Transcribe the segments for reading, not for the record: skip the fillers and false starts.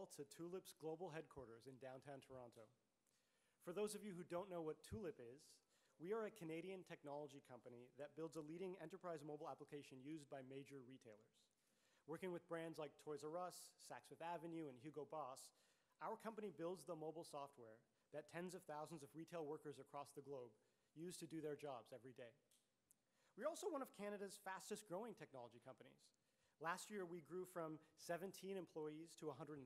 all to Tulip's global headquarters in downtown Toronto. For those of you who don't know what Tulip is, we are a Canadian technology company that builds a leading enterprise mobile application used by major retailers. Working with brands like Toys R Us, Saks Fifth Avenue, and Hugo Boss, our company builds the mobile software that tens of thousands of retail workers across the globe use to do their jobs every day. We're also one of Canada's fastest growing technology companies. Last year, we grew from 17 employees to 130,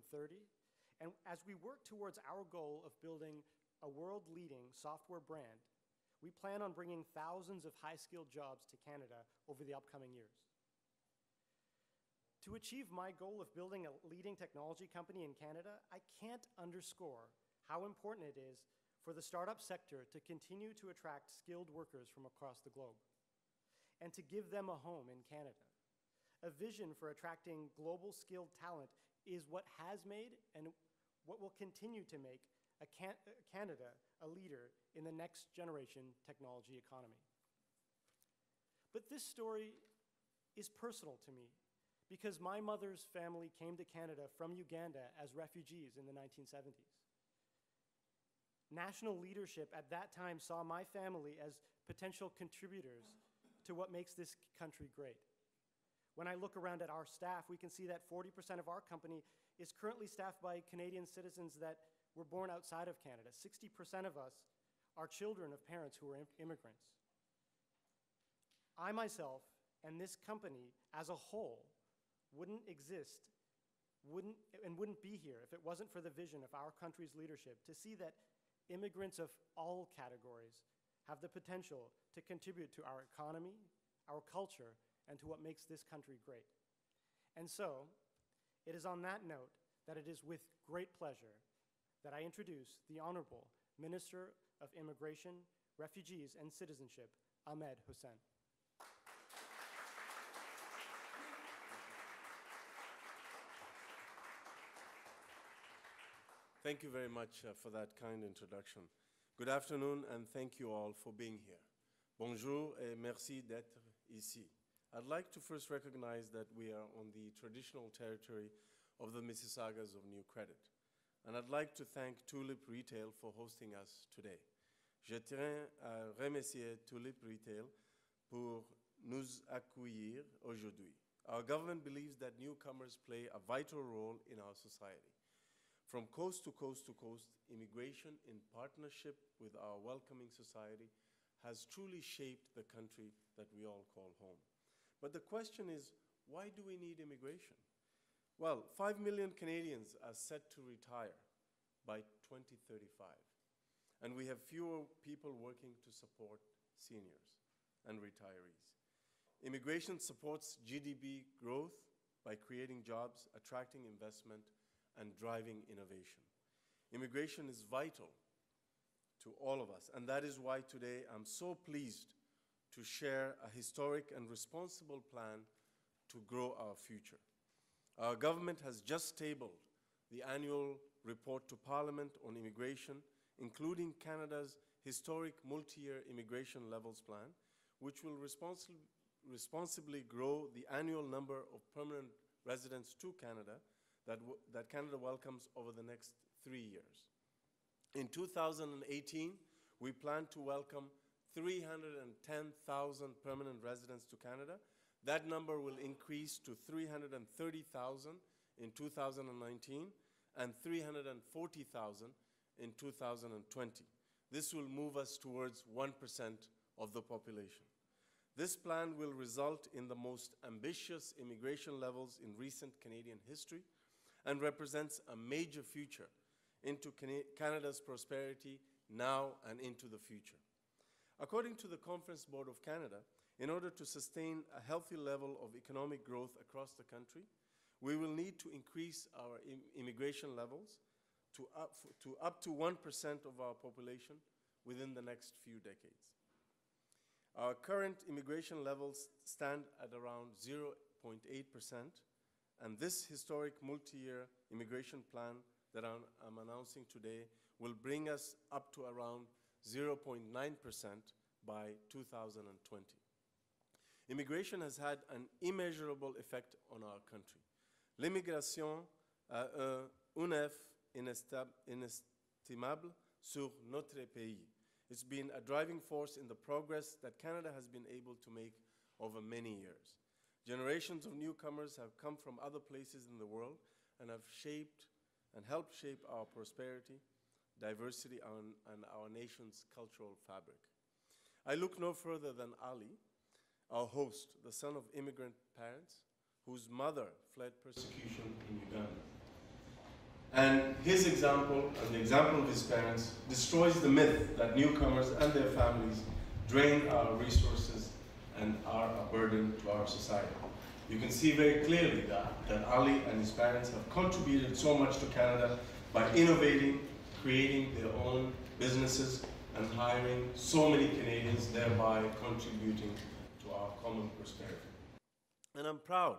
and as we work towards our goal of building a world-leading software brand, we plan on bringing thousands of high-skilled jobs to Canada over the upcoming years. To achieve my goal of building a leading technology company in Canada, I can't underscore how important it is for the startup sector to continue to attract skilled workers from across the globe and to give them a home in Canada. A vision for attracting global skilled talent is what has made and what will continue to make Canada a leader in the next generation technology economy. But this story is personal to me because my mother's family came to Canada from Uganda as refugees in the 1970s. National leadership at that time saw my family as potential contributors to what makes this country great. When I look around at our staff, we can see that 40% of our company is currently staffed by Canadian citizens that were born outside of Canada. 60% of us are children of parents who are immigrants. I myself and this company as a whole wouldn't exist, wouldn't be here if it wasn't for the vision of our country's leadership to see that immigrants of all categories have the potential to contribute to our economy, our culture, and to what makes this country great. And so, it is on that note that it is with great pleasure that I introduce the Honorable Minister of Immigration, Refugees, and Citizenship, Ahmed Hussen. Thank you very much for that kind introduction. Good afternoon, and thank you all for being here. Bonjour et merci d'être ici. I'd like to first recognize that we are on the traditional territory of the Mississaugas of New Credit. And I'd like to thank Tulip Retail for hosting us today. Je tiens à remercier Tulip Retail pour nous accueillir aujourd'hui. Our government believes that newcomers play a vital role in our society. From coast to coast to coast, immigration in partnership with our welcoming society has truly shaped the country that we all call home. But the question is, why do we need immigration? Well, 5 million Canadians are set to retire by 2035, and we have fewer people working to support seniors and retirees. Immigration supports GDP growth by creating jobs, attracting investment, and driving innovation. Immigration is vital to all of us, and that is why today I'm so pleased to share a historic and responsible plan to grow our future. Our government has just tabled the annual report to Parliament on immigration, including Canada's historic multi-year immigration levels plan, which will responsibly grow the annual number of permanent residents to Canada that Canada welcomes over the next 3 years. In 2018, we plan to welcome 310,000 permanent residents to Canada. That number will increase to 330,000 in 2019 and 340,000 in 2020. This will move us towards 1% of the population. This plan will result in the most ambitious immigration levels in recent Canadian history and represents a major future into Canada's prosperity now and into the future. According to the Conference Board of Canada, in order to sustain a healthy level of economic growth across the country, we will need to increase our immigration levels to up to 1% of our population within the next few decades. Our current immigration levels stand at around 0.8%, and this historic multi-year immigration plan that I'm announcing today will bring us up to around 0.9% by 2020. Immigration has had an immeasurable effect on our country. L'immigration a un un effet inestimable sur notre pays. It's been a driving force in the progress that Canada has been able to make over many years. Generations of newcomers have come from other places in the world and have shaped and helped shape our prosperity, diversity, and our nation's cultural fabric. I look no further than Ali, our host, the son of immigrant parents, whose mother fled persecution in Uganda. And his example, and the example of his parents, destroys the myth that newcomers and their families drain our resources and are a burden to our society. You can see very clearly that Ali and his parents have contributed so much to Canada by innovating, creating their own businesses, and hiring so many Canadians, thereby contributing to our common prosperity. And I'm proud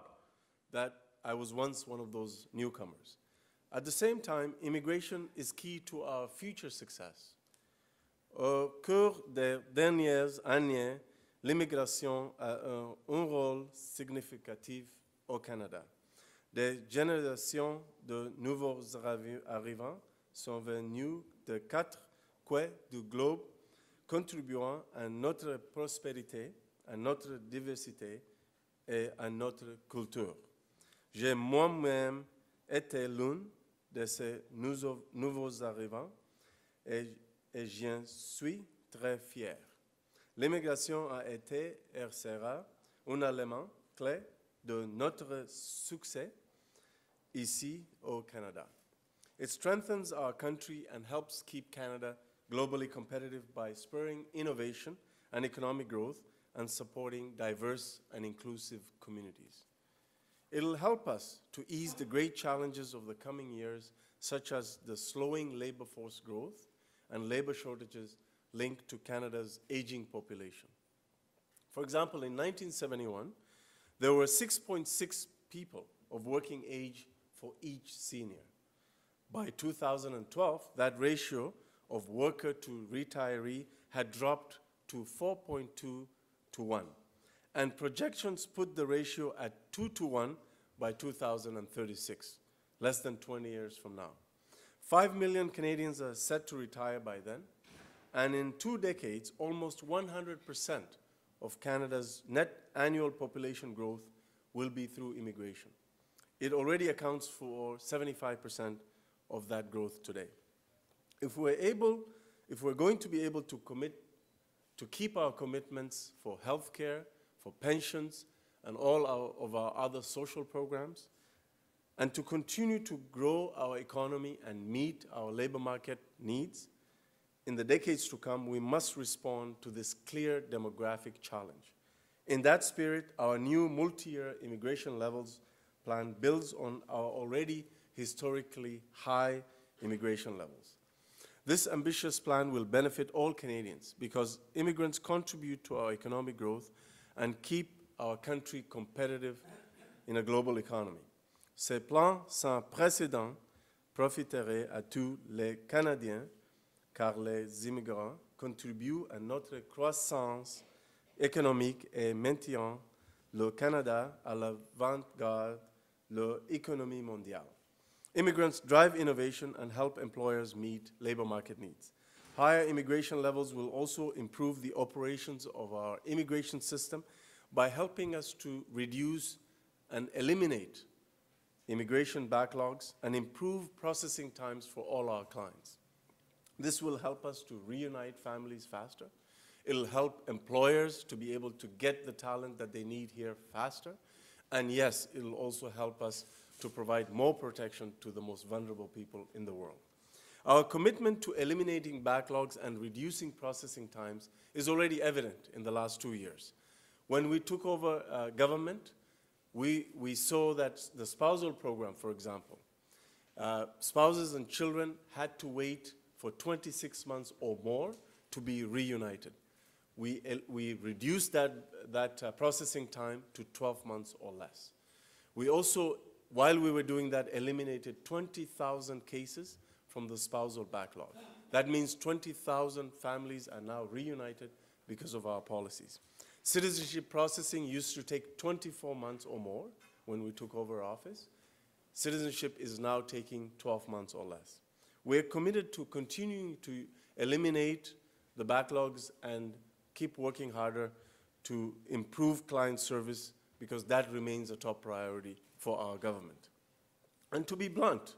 that I was once one of those newcomers. At the same time, immigration is key to our future success. Au cours des dernières années, l'immigration a un rôle significatif au Canada. Des générations de nouveaux arrivants sont venus de 4 coins du globe, contribuant à notre prospérité, à notre diversité et à notre culture. J'ai moi-même été l'un de ces nouveaux arrivants et j'en suis très fier. L'immigration a été et sera un élément clé de notre succès ici au Canada. It strengthens our country and helps keep Canada globally competitive by spurring innovation and economic growth and supporting diverse and inclusive communities. It'll help us to ease the great challenges of the coming years, such as the slowing labor force growth and labor shortages linked to Canada's aging population. For example, in 1971, there were 6.6 people of working age for each senior. By 2012, that ratio of worker to retiree had dropped to 4.2 to 1. And projections put the ratio at 2 to 1 by 2036, less than 20 years from now. 5 million Canadians are set to retire by then, and in 2 decades, almost 100% of Canada's net annual population growth will be through immigration. It already accounts for 75% of that growth today. If we're going to be able to keep our commitments for healthcare, for pensions, and all of our other social programs, and to continue to grow our economy and meet our labor market needs, in the decades to come, we must respond to this clear demographic challenge. In that spirit, our new multi-year immigration levels plan builds on our already historically high immigration levels. This ambitious plan will benefit all Canadians because immigrants contribute to our economic growth and keep our country competitive in a global economy. Ces plans sans précédent profiteraient à tous les Canadiens car les immigrants contribuent à notre croissance économique et maintiennent le Canada à l'avant-garde de l'économie mondiale. Immigrants drive innovation and help employers meet labor market needs. Higher immigration levels will also improve the operations of our immigration system by helping us to reduce and eliminate immigration backlogs and improve processing times for all our clients. This will help us to reunite families faster. It'll help employers to be able to get the talent that they need here faster. And yes, it'll also help us to provide more protection to the most vulnerable people in the world. Our commitment to eliminating backlogs and reducing processing times is already evident in the last 2 years. When we took over government, we saw that the spousal program, for example, spouses and children had to wait for 26 months or more to be reunited. We reduced that processing time to 12 months or less. We also, while we were doing that, eliminated 20,000 cases from the spousal backlog. That means 20,000 families are now reunited because of our policies. Citizenship processing used to take 24 months or more when we took over office. citizenship is now taking 12 months or less. We're committed to continuing to eliminate the backlogs and keep working harder to improve client service, because that remains a top priority for our government. And to be blunt,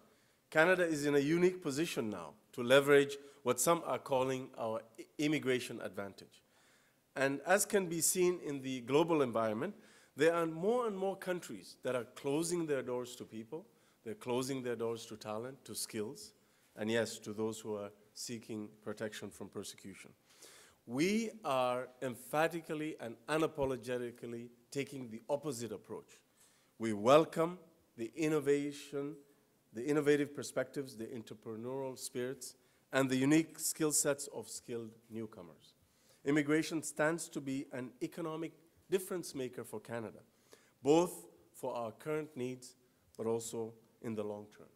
Canada is in a unique position now to leverage what some are calling our immigration advantage. And as can be seen in the global environment, there are more and more countries that are closing their doors to people. They're closing their doors to talent, to skills, and yes, to those who are seeking protection from persecution. We are emphatically and unapologetically taking the opposite approach. We welcome the innovation, the innovative perspectives, the entrepreneurial spirits, and the unique skill sets of skilled newcomers. Immigration stands to be an economic difference maker for Canada, both for our current needs, but also in the long term.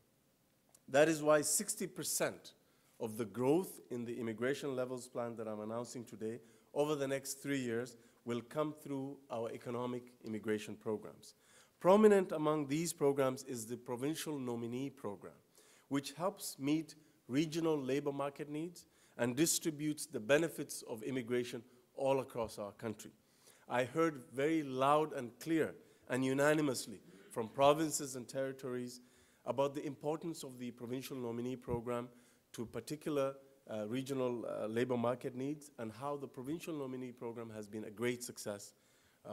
That is why 60% of the growth in the immigration levels plan that I'm announcing today over the next 3 years will come through our economic immigration programs. Prominent among these programs is the Provincial Nominee Program, which helps meet regional labor market needs and distributes the benefits of immigration all across our country. I heard very loud and clear and unanimously from provinces and territories about the importance of the Provincial Nominee Program to particular regional labor market needs, and how the Provincial Nominee Program has been a great success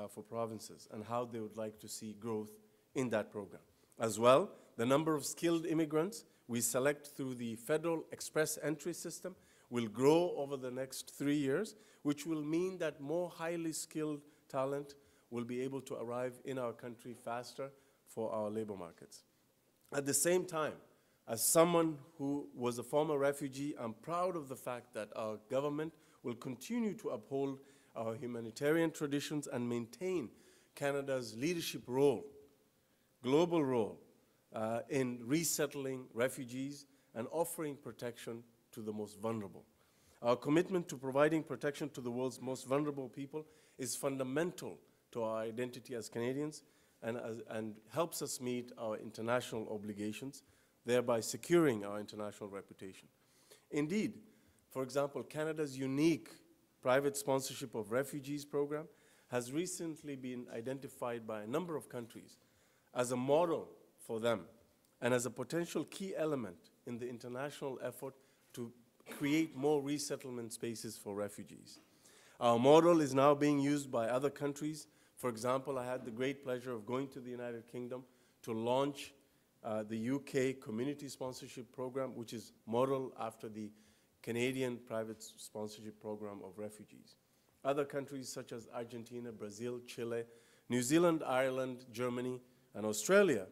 for provinces, and how they would like to see growth in that program. As well, the number of skilled immigrants we select through the Federal Express Entry System will grow over the next 3 years, which will mean that more highly skilled talent will be able to arrive in our country faster for our labor markets. At the same time, as someone who was a former refugee, I'm proud of the fact that our government will continue to uphold our humanitarian traditions and maintain Canada's leadership role, global role, in resettling refugees and offering protection to the most vulnerable. Our commitment to providing protection to the world's most vulnerable people is fundamental to our identity as Canadians, and helps us meet our international obligations, thereby securing our international reputation. Indeed, for example, Canada's unique private sponsorship of refugees program has recently been identified by a number of countries as a model for them and as a potential key element in the international effort to create more resettlement spaces for refugees. Our model is now being used by other countries. For example, I had the great pleasure of going to the United Kingdom to launch the UK Community Sponsorship Program, which is modeled after the Canadian Private Sponsorship Program of Refugees. Other countries such as Argentina, Brazil, Chile, New Zealand, Ireland, Germany, and Australia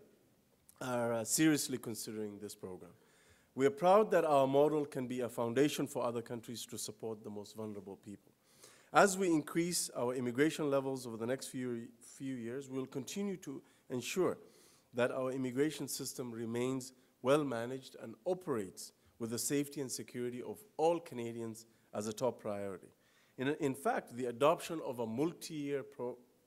are seriously considering this program. We are proud that our model can be a foundation for other countries to support the most vulnerable people. As we increase our immigration levels over the next few years, we will continue to ensure that our immigration system remains well managed and operates with the safety and security of all Canadians as a top priority. In fact, the adoption of a multi-year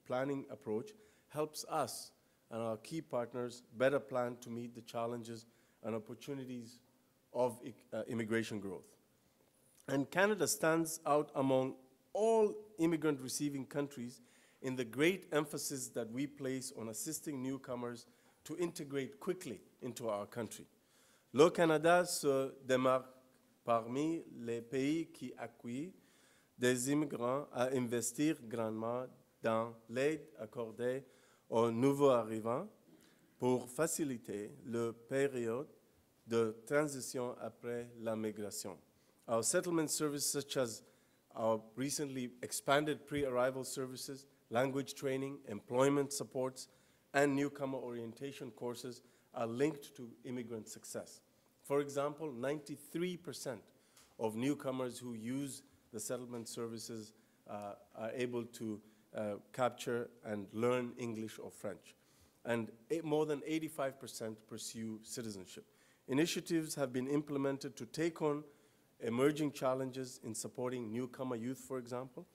planning approach helps us and our key partners better plan to meet the challenges and opportunities of immigration growth. And Canada stands out among all immigrant-receiving countries in the great emphasis that we place on assisting newcomers to integrate quickly into our country. Le Canada se démarque parmi les pays qui accueillent des immigrants à investir grandement dans l'aide accordée aux nouveaux arrivants pour faciliter la période de transition après la migration. Our settlement services, such as our recently expanded pre-arrival services, language training, employment supports, and newcomer orientation courses, are linked to immigrant success. For example, 93% of newcomers who use the settlement services are able to capture and learn English or French. And more than 85% pursue citizenship. Initiatives have been implemented to take on emerging challenges in supporting newcomer youth, for example.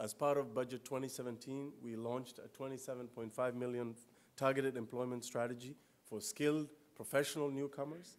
As part of Budget 2017, we launched a $27.5 million targeted employment strategy for skilled professional newcomers,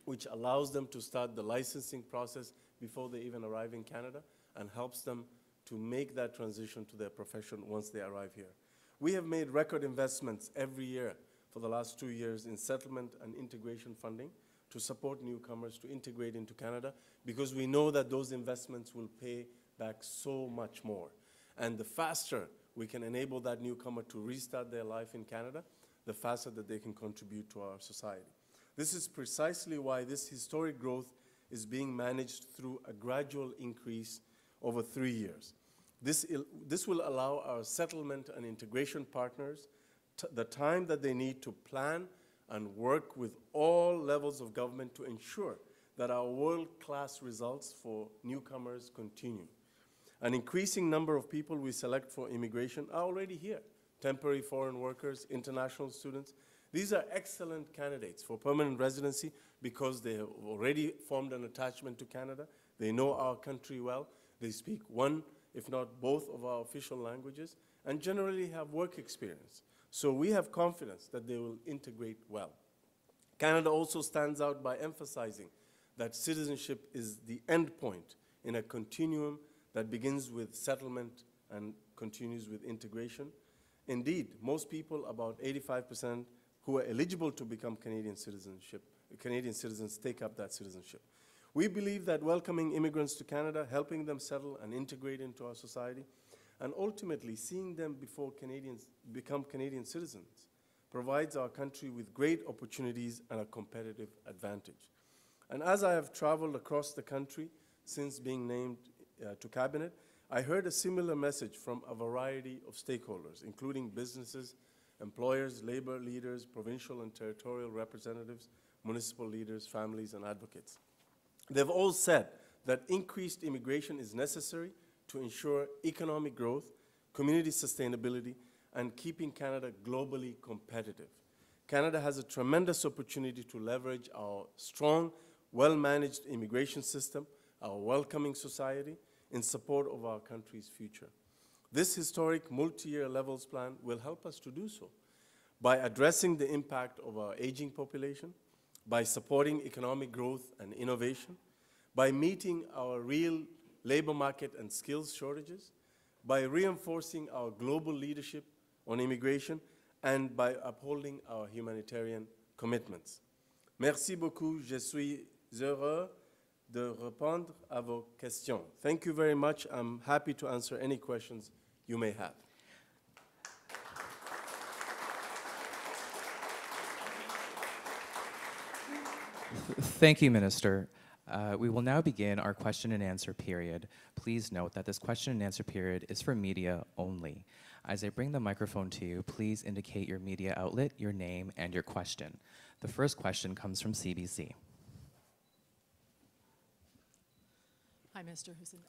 which allows them to start the licensing process before they even arrive in Canada and helps them to make that transition to their profession once they arrive here. We have made record investments every year for the last 2 years in settlement and integration funding to support newcomers to integrate into Canada, because we know that those investments will pay back so much more. And the faster we can enable that newcomer to restart their life in Canada, the faster that they can contribute to our society. This is precisely why this historic growth is being managed through a gradual increase over 3 years. This will allow our settlement and integration partners the time that they need to plan and work with all levels of government to ensure that our world-class results for newcomers continue. An increasing number of people we select for immigration are already here. Temporary foreign workers, international students. These are excellent candidates for permanent residency because they have already formed an attachment to Canada. They know our country well. They speak one, if not both, of our official languages and generally have work experience. So we have confidence that they will integrate well. Canada also stands out by emphasizing that citizenship is the end point in a continuum that begins with settlement and continues with integration. Indeed, most people, about 85%, who are eligible to become Canadian citizens take up that citizenship. We believe that welcoming immigrants to Canada, helping them settle and integrate into our society, and ultimately seeing them become Canadian citizens provides our country with great opportunities and a competitive advantage. And as I have traveled across the country since being named to Cabinet, I heard a similar message from a variety of stakeholders, including businesses, employers, labor leaders, provincial and territorial representatives, municipal leaders, families, and advocates. They've all said that increased immigration is necessary to ensure economic growth, community sustainability, and keeping Canada globally competitive. Canada has a tremendous opportunity to leverage our strong, well-managed immigration system, our welcoming society, in support of our country's future. This historic multi-year levels plan will help us to do so by addressing the impact of our aging population, by supporting economic growth and innovation, by meeting our real labor market and skills shortages, by reinforcing our global leadership on immigration, and by upholding our humanitarian commitments. Merci beaucoup. Je suis heureux de répondre à vos questions. Thank you very much. I'm happy to answer any questions you may have. Thank you, Minister. We will now begin our question and answer period. Please note that this question and answer period is for media only. As I bring the microphone to you, please indicate your media outlet, your name, and your question. The first question comes from CBC. Hi, Mr. Hussen.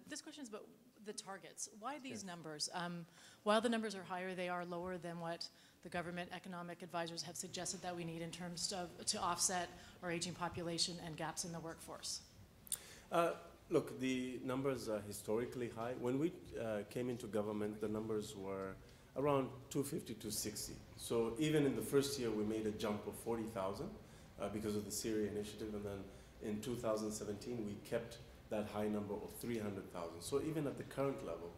This question is about the targets. Why these numbers? While the numbers are higher, they are lower than what the government economic advisors have suggested that we need in terms of to offset our aging population and gaps in the workforce. Look, the numbers are historically high. When we came into government, the numbers were around 250 to 60. So even in the first year, we made a jump of 40,000 because of the Syria initiative, and then in 2017, we kept that high number of 300,000. So even at the current level,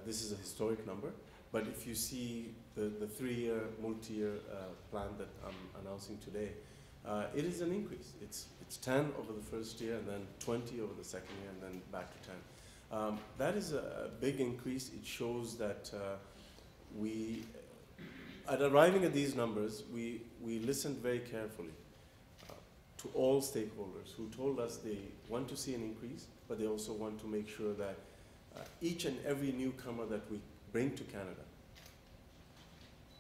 this is a historic number. But if you see the 3-year, multi-year plan that I'm announcing today, it is an increase. It's 10 over the first year, and then 20 over the second year, and then back to 10. That is a big increase. It shows that at arriving at these numbers, we listened very carefully to all stakeholders who told us they want to see an increase, but they also want to make sure that each and every newcomer that we bring to Canada,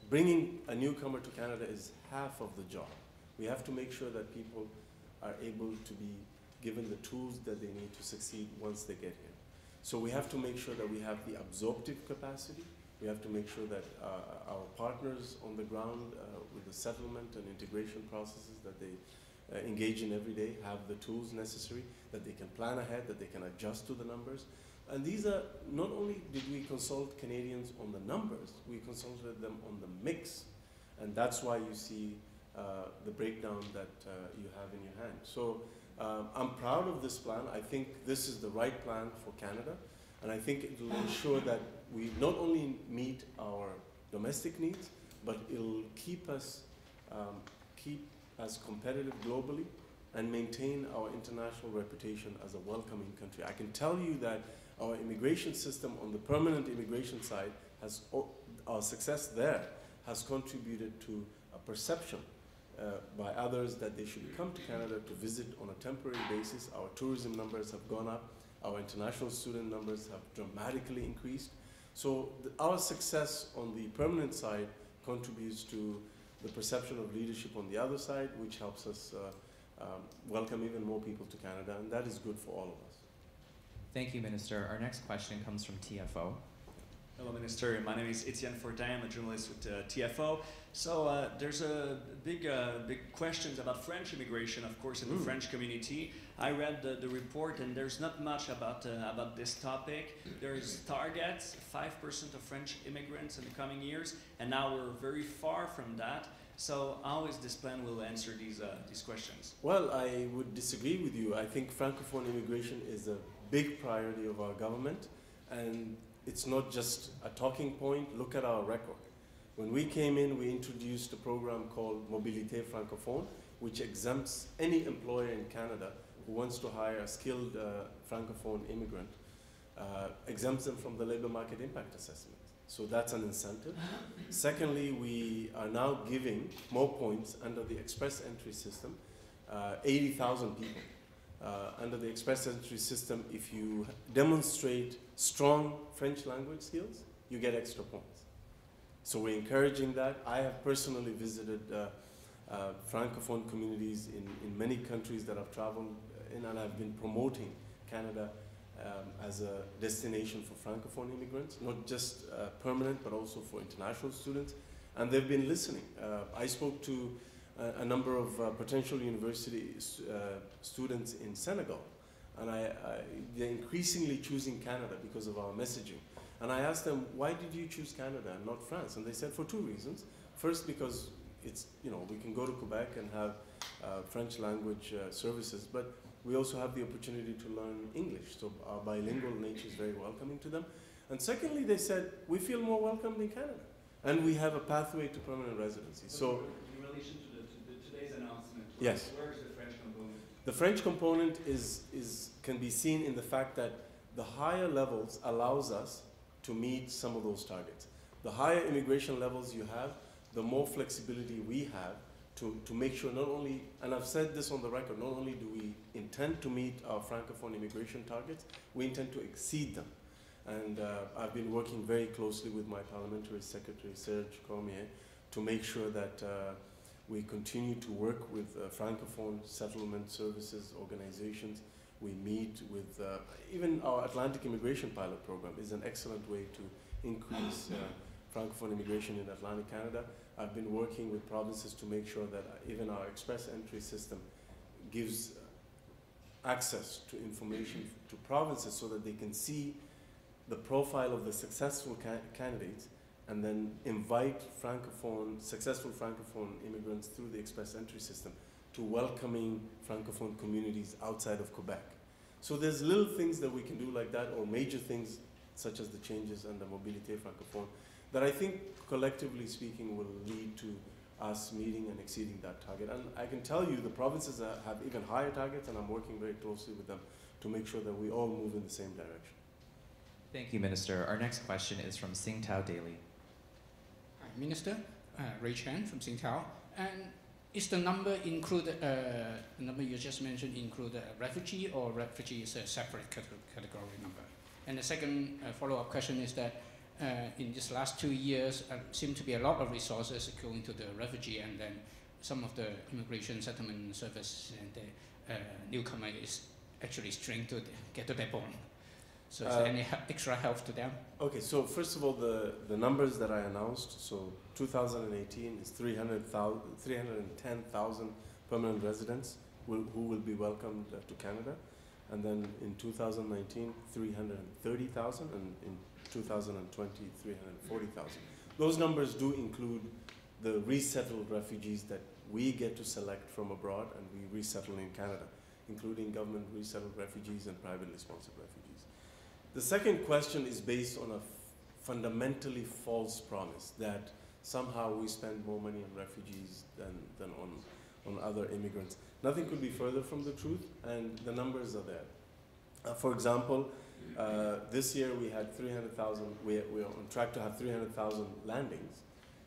bringing a newcomer to Canada is half of the job. We have to make sure that people are able to be given the tools that they need to succeed once they get here. So we have to make sure that we have the absorptive capacity. We have to make sure that our partners on the ground with the settlement and integration processes that they engage in every day have the tools necessary, that they can plan ahead, that they can adjust to the numbers. And these are, not only did we consult Canadians on the numbers, we consulted them on the mix. And that's why you see the breakdown that you have in your hand. So I'm proud of this plan. I think this is the right plan for Canada, and I think it will ensure that we not only meet our domestic needs, but it'll keep us competitive globally and maintain our international reputation as a welcoming country. I can tell you that our immigration system on the permanent immigration side our success there has contributed to a perception by others that they should come to Canada to visit on a temporary basis. Our tourism numbers have gone up. Our international student numbers have dramatically increased. So our success on the permanent side contributes to the perception of leadership on the other side, which helps us welcome even more people to Canada, and that is good for all of us. Thank you, Minister. Our next question comes from TFO. Hello, Minister. My name is Etienne Fortin. I'm a journalist with TFO. So there's a big questions about French immigration, of course, in the French community. I read the report, and there's not much about this topic. There's targets, 5% of French immigrants in the coming years, and now we're very far from that. So how is this plan will answer these questions? Well, I would disagree with you. I think Francophone immigration is a big priority of our government, and it's not just a talking point. Look at our record. When we came in, we introduced a program called Mobilité Francophone, which exempts any employer in Canada who wants to hire a skilled Francophone immigrant, exempts them from the labor market impact assessment. So that's an incentive. Secondly, we are now giving more points under the express entry system, 80,000 people. Under the express entry system, if you demonstrate strong French language skills, you get extra points. So we're encouraging that. I have personally visited Francophone communities in many countries that I've traveled in, and I've been promoting Canada as a destination for Francophone immigrants, not just permanent, but also for international students. And they've been listening. I spoke to a number of potential university students in Senegal, and they're increasingly choosing Canada because of our messaging. And I asked them, why did you choose Canada and not France? And they said for two reasons. First, because it's, we can go to Quebec and have French language services, but we also have the opportunity to learn English, so our bilingual nature is very welcoming to them. And secondly, they said, we feel more welcomed in Canada, and we have a pathway to permanent residency. So, in relation to today's announcement, yes. Where is the French component? The French component can be seen in the fact that the higher levels allows us to meet some of those targets. The higher immigration levels you have, the more flexibility we have to make sure not only, and I've said this on the record, not only do we intend to meet our Francophone immigration targets, we intend to exceed them. And I've been working very closely with my Parliamentary Secretary, Serge Cormier, to make sure that we continue to work with Francophone settlement services organizations. We meet with, even our Atlantic Immigration Pilot Program is an excellent way to increase Francophone immigration in Atlantic Canada. I've been working with provinces to make sure that even our express entry system gives access to information to provinces so that they can see the profile of the successful candidates and then invite successful Francophone immigrants through the express entry system to welcoming Francophone communities outside of Quebec. So there's little things that we can do like that, or major things such as the changes under Mobilité Francophone that I think, collectively speaking, will lead to us meeting and exceeding that target. And I can tell you the provinces have even higher targets, and I'm working very closely with them to make sure that we all move in the same direction. Thank you, Minister. Our next question is from Singtao Daily. Hi, Minister. Ray Chan from Singtao. And is the number included, the number you just mentioned include refugee, or refugee is a separate category number? And the second follow-up question is that in these last 2 years, seem to be a lot of resources going to the refugee, and then some of the immigration settlement service and the newcomer is actually strained to get to their bone. So is there any extra help to them? Okay, so first of all, the numbers that I announced, so 2018 is 310,000 permanent residents who will be welcomed to Canada. And then in 2019, 330,000, and in 2020, 340,000. Those numbers do include the resettled refugees that we get to select from abroad and we resettle in Canada, including government resettled refugees and privately sponsored refugees. The second question is based on a fundamentally false promise that somehow we spend more money on refugees than on other immigrants. Nothing could be further from the truth, and the numbers are there. For example, this year we had 300,000, we're on track to have 300,000 landings.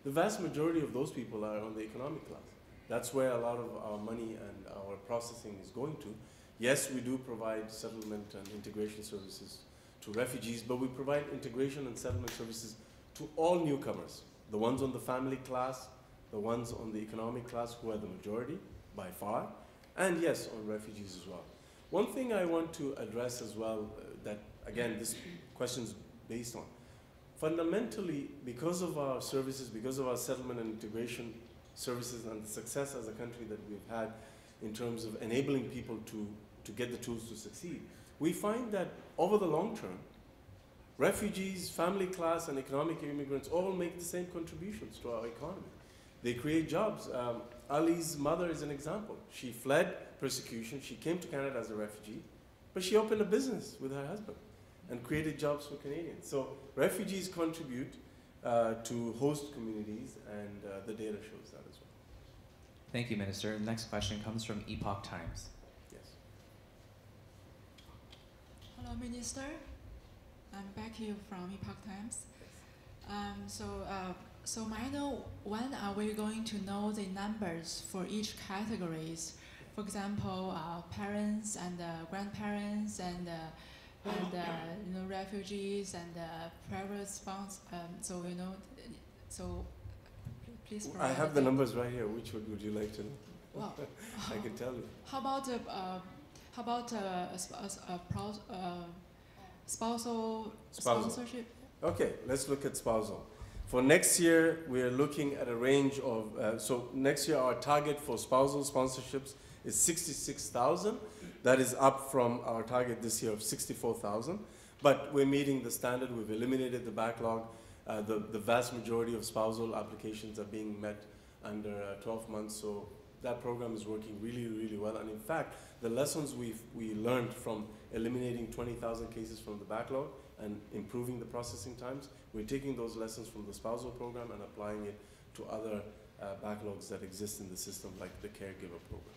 The vast majority of those people are on the economic class. That's where a lot of our money and our processing is going to. Yes, we do provide settlement and integration services to refugees, but we provide integration and settlement services to all newcomers. The ones on the family class, the ones on the economic class, who are the majority by far, and yes, on refugees as well. One thing I want to address as well, that again, this question is based on, fundamentally, because of our services, because of our settlement and integration services and the success as a country that we've had in terms of enabling people to get the tools to succeed, we find that over the long term, refugees, family class, and economic immigrants all make the same contributions to our economy. They create jobs. Ali's mother is an example. She fled persecution. She came to Canada as a refugee, but she opened a business with her husband and created jobs for Canadians. So refugees contribute to host communities, and the data shows that as well. Thank you, Minister. The next question comes from Epoch Times. Yes. Hello, Minister. I'm back here from Epoch Times. So may I know, when are we going to know the numbers for each categories? For example, parents and grandparents and refugees and private sponsors. So please provide. I have the numbers right here. Which one would you like to know? Well, I can tell you. How about spousal sponsorship? Okay, let's look at spousal. For next year, we are looking at a range of, so next year our target for spousal sponsorships is 66,000. That is up from our target this year of 64,000. But we're meeting the standard. We've eliminated the backlog. The vast majority of spousal applications are being met under 12 months. So that program is working really, really well. And in fact, the lessons we learned from eliminating 20,000 cases from the backlog and improving the processing times, we're taking those lessons from the spousal program and applying it to other backlogs that exist in the system, like the caregiver program.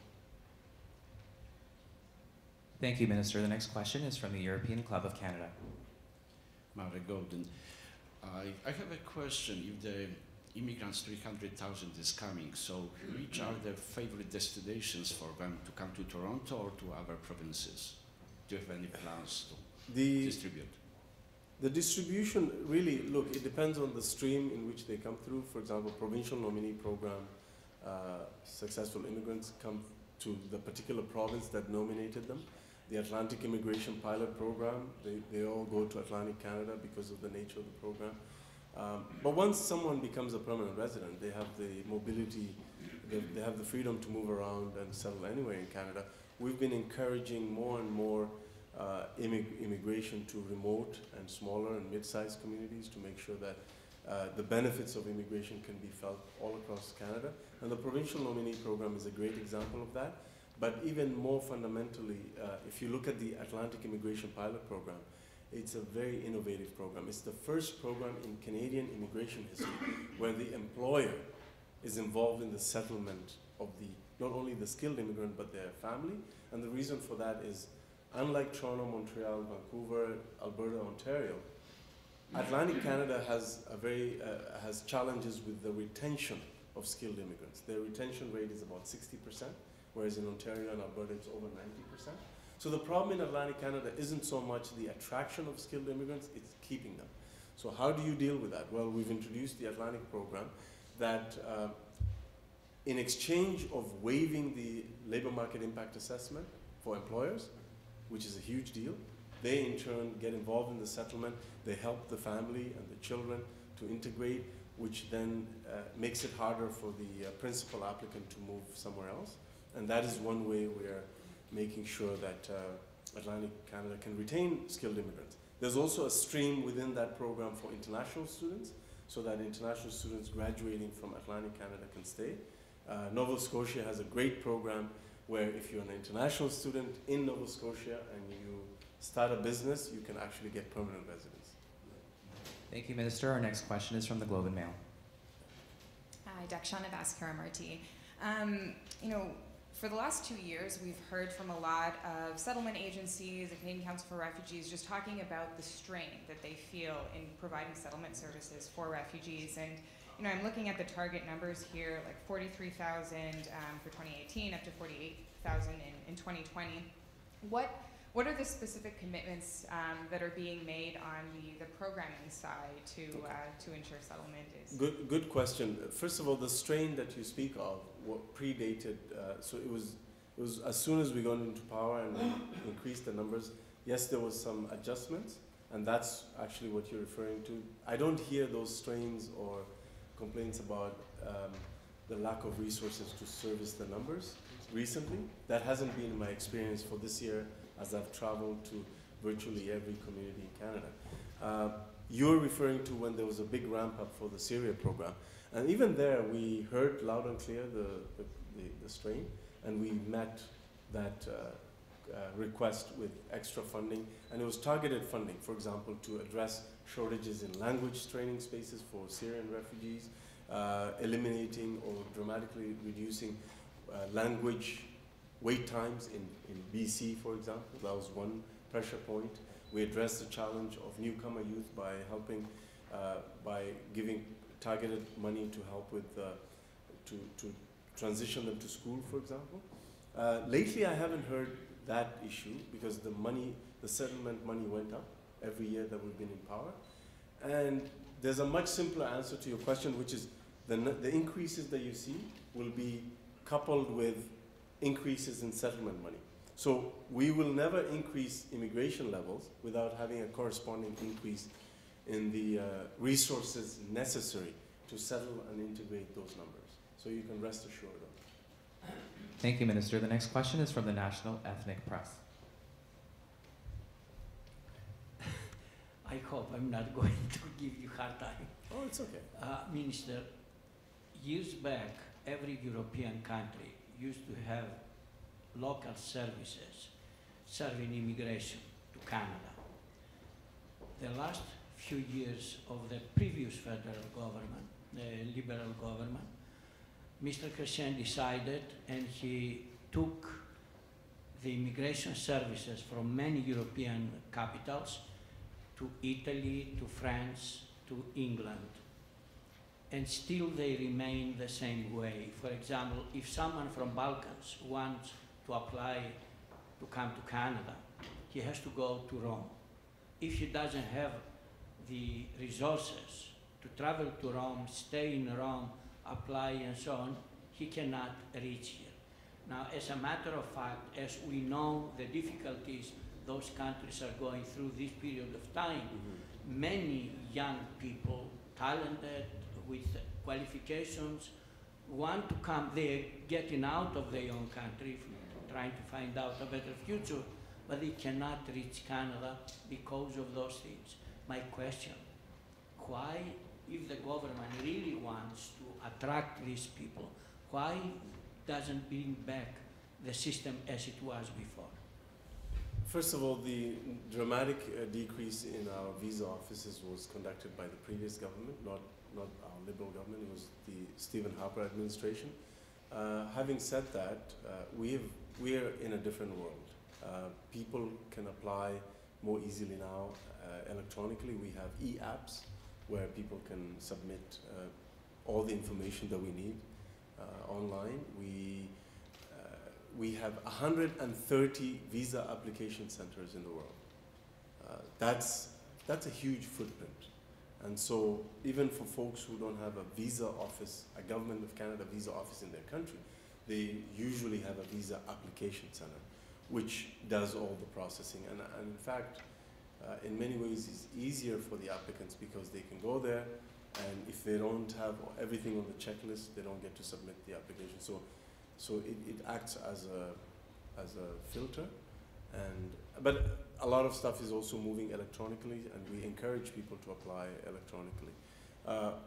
Thank you, Minister. The next question is from the European Club of Canada. Mara Golden. I have a question. If the immigrants 300,000 is coming, so which are the favorite destinations for them to come to Toronto or to other provinces? Do you have any plans to distribute? The distribution, really, look, it depends on the stream in which they come through. For example, provincial nominee program, successful immigrants come to the particular province that nominated them. The Atlantic Immigration Pilot Program, they all go to Atlantic Canada because of the nature of the program. But once someone becomes a permanent resident, they have the mobility, they have the freedom to move around and settle anywhere in Canada. We've been encouraging more and more immigration to remote and smaller and mid-sized communities to make sure that the benefits of immigration can be felt all across Canada. And the provincial nominee program is a great example of that. But even more fundamentally, if you look at the Atlantic Immigration Pilot Program, it's a very innovative program. It's the first program in Canadian immigration history where the employer is involved in the settlement of not only the skilled immigrant, but their family. And the reason for that is, unlike Toronto, Montreal, Vancouver, Alberta, Ontario, Atlantic Canada has challenges with the retention of skilled immigrants. Their retention rate is about 60%, whereas in Ontario and Alberta it's over 90%. So the problem in Atlantic Canada isn't so much the attraction of skilled immigrants, it's keeping them. So how do you deal with that? Well, we've introduced the Atlantic program that in exchange of waiving the labor market impact assessment for employers, which is a huge deal, they in turn get involved in the settlement, they help the family and the children to integrate, which then makes it harder for the principal applicant to move somewhere else. And that is one way we are making sure that Atlantic Canada can retain skilled immigrants. There's also a stream within that program for international students, so that international students graduating from Atlantic Canada can stay. Nova Scotia has a great program where if you're an international student in Nova Scotia and you start a business, you can actually get permanent residence. Thank you, Minister. Our next question is from the Globe and Mail. Hi, Dakshana Bhaskar, MRT. You know, for the last 2 years, we've heard from a lot of settlement agencies, the Canadian Council for Refugees, just talking about the strain that they feel in providing settlement services for refugees. And you know, I'm looking at the target numbers here, like 43,000 for 2018, up to 48,000 in 2020. What are the specific commitments that are being made on the programming side to ensure settlement is? Good question. First of all, the strain that you speak of predated, so it was as soon as we got into power and we increased the numbers, yes, there was some adjustments, and that's actually what you're referring to. I don't hear those strains or complaints about the lack of resources to service the numbers recently. That hasn't been my experience for this year, as I've traveled to virtually every community in Canada. You're referring to when there was a big ramp up for the Syria program. And even there, we heard loud and clear the strain, and we met that request with extra funding. And it was targeted funding, for example, to address shortages in language training spaces for Syrian refugees, eliminating or dramatically reducing language wait times in BC, for example. That was one pressure point. We addressed the challenge of newcomer youth by helping, by giving targeted money to help with, to transition them to school, for example. Lately, I haven't heard that issue because the settlement money went up every year that we've been in power. And there's a much simpler answer to your question, which is the increases that you see will be coupled with increases in settlement money. So we will never increase immigration levels without having a corresponding increase in the resources necessary to settle and integrate those numbers. So you can rest assured of that. Thank you, Minister. The next question is from the National Ethnic Press. I hope I'm not going to give you hard time. Oh, it's okay. Minister, years back, every European country used to have local services serving immigration to Canada. The last few years of the previous federal government, the Liberal government, Mr. Hussen decided, and he took the immigration services from many European capitals to Italy, to France, to England. And still they remain the same way. For example, if someone from Balkans wants to apply to come to Canada, he has to go to Rome. If he doesn't have the resources to travel to Rome, stay in Rome, apply and so on, he cannot reach here. Now, as a matter of fact, as we know the difficulties those countries are going through this period of time, many young people, talented, with qualifications, want to come. They're getting out of their own country, trying to find out a better future, but they cannot reach Canada because of those things. My question, why, if the government really wants to attract these people, why doesn't bring back the system as it was before? First of all, the dramatic decrease in our visa offices was conducted by the previous government, not our Liberal government. It was the Stephen Harper administration. Having said that, we are in a different world. People can apply more easily now electronically. We have e-apps where people can submit all the information that we need online. We have 130 visa application centers in the world. That's a huge footprint. And so even for folks who don't have a visa office, a Government of Canada visa office in their country, they usually have a visa application center, which does all the processing. And in fact, in many ways, it's easier for the applicants because they can go there, and if they don't have everything on the checklist, they don't get to submit the application. So it acts as a filter, but a lot of stuff is also moving electronically, and we encourage people to apply electronically.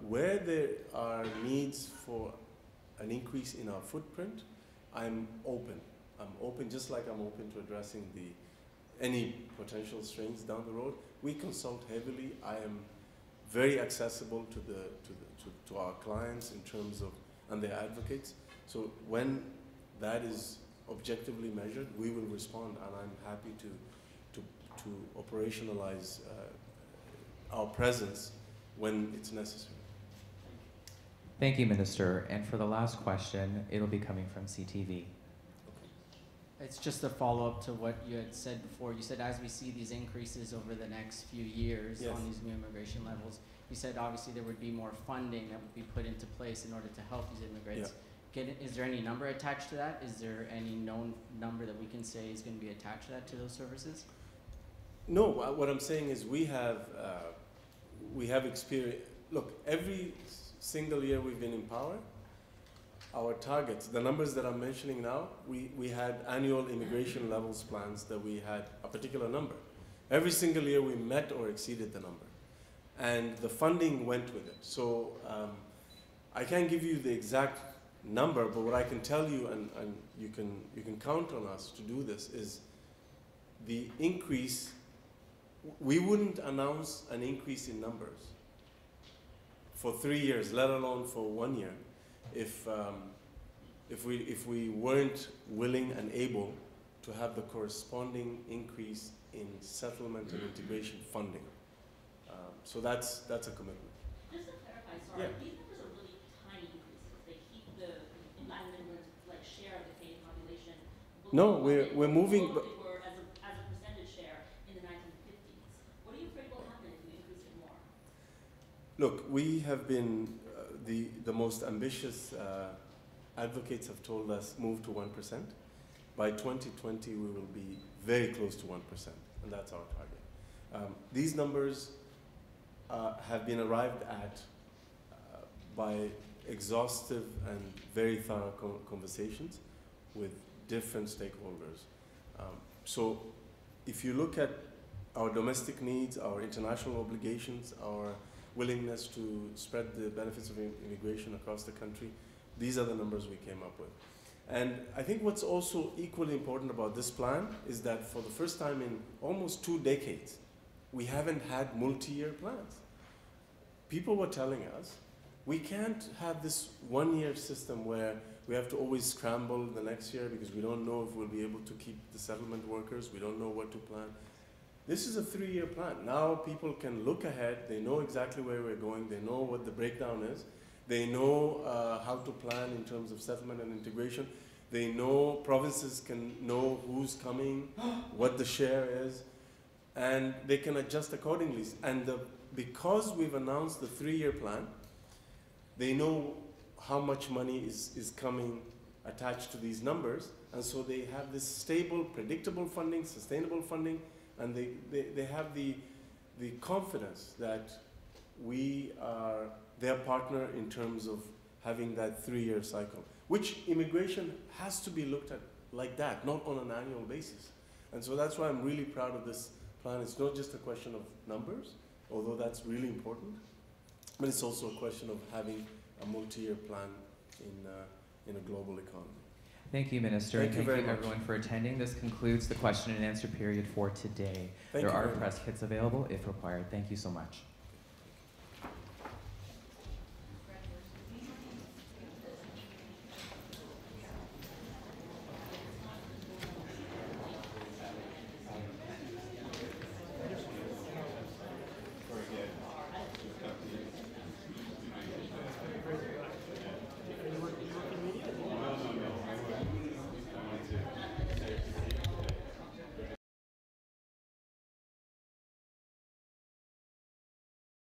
Where there are needs for an increase in our footprint, I'm open. I'm open, just like I'm open to addressing any potential strains down the road. We consult heavily. I am very accessible to our clients in terms of, and their advocates. So when that is objectively measured, we will respond, and I'm happy to operationalize our presence when it's necessary. Thank you, Minister. And for the last question, it'll be coming from CTV. It's just a follow-up to what you had said before. You said as we see these increases over the next few years Yes. on these new immigration levels, you said obviously there would be more funding that would be put into place in order to help these immigrants. Is there any number attached to that? Is there any known number that we can say is going to be attached to that, to those services? No, what I'm saying is we have experience. Look, every single year we've been in power, our targets, the numbers that I'm mentioning now, we had annual immigration levels plans that we had a particular number. Every single year we met or exceeded the number. And the funding went with it. So I can't give you the exact number, but what I can tell you, and you can count on us to do this, is the increase. We wouldn't announce an increase in numbers for 3 years, let alone for 1 year, if we weren't willing and able to have the corresponding increase in settlement and integration funding. So that's a commitment. Just to clarify, sorry, these numbers are really tiny increases. They keep the enlightenment share of the Canadian population. No, we're moving. They were as a percentage share in the 1950s. What are you afraid will happen if we increase it more? Look, we have been the most ambitious advocates have told us move to 1%. By 2020, we will be very close to 1%, and that's our target. These numbers have been arrived at by exhaustive and very thorough conversations with different stakeholders. So if you look at our domestic needs, our international obligations, our willingness to spread the benefits of immigration across the country, these are the numbers we came up with. And I think what's also equally important about this plan is that for the first time in almost 2 decades, we haven't had multi-year plans. People were telling us, we can't have this 1-year system where we have to always scramble the next year because we don't know if we'll be able to keep the settlement workers, we don't know what to plan. This is a 3-year plan. Now people can look ahead, they know exactly where we're going, they know what the breakdown is, they know how to plan in terms of settlement and integration, they know, provinces can know who's coming, what the share is, and they can adjust accordingly. And because we've announced the 3-year plan, they know how much money is coming attached to these numbers, and so they have this stable, predictable funding, sustainable funding, and they have the confidence that we are their partner in terms of having that 3-year cycle, which immigration has to be looked at like that, not on an annual basis. And so that's why I'm really proud of this plan. It's not just a question of numbers, although that's really important, but it's also a question of having a multi-year plan in a global economy. Thank you, Minister. Thank you very much, everyone, for attending. This concludes the question and answer period for today. There are press kits available if required. Thank you so much.